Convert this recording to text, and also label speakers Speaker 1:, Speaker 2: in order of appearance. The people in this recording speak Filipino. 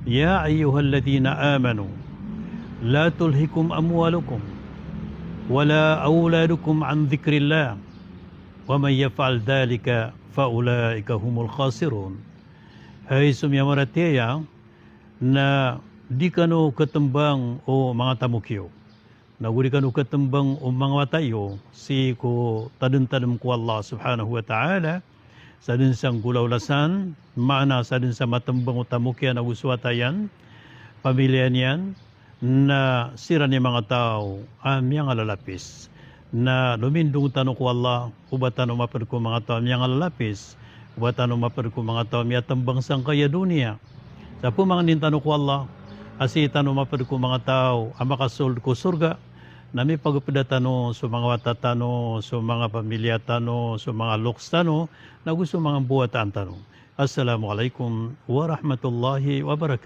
Speaker 1: يا أيها الذين آمنوا لا تلهكم أموالكم ولا أولادكم عن ذكر الله ومن يفعل ذلك فأولئك هم الخاسرون. Hay sumyamaratiya na di kanu ketembang o mga tamukyo. Na di kanu ketembang o mga watayo si ko tadun-tadum ko Allah subhanahu wa ta'ala sa din sang gulawlasan, mana sa din sa matembang o tamukya na uswatayan, pamilya niyan, na sira ni mga tao amyang alalapis na lumindung tanong ko Allah ubatan o mapad ko mga tao amyang alalapis ubatan o mapad ko mga tao amyang tambang sang kaya dunia sa pumangin tanong ko Allah asi tanong mapad ko mga tao ang makasold ko surga na may pagpadatano sa mga watatano sa mga pamilya tano sa mga loks tano na gusto mga buwatan tano. Assalamualaikum warahmatullahi wabarakatuh.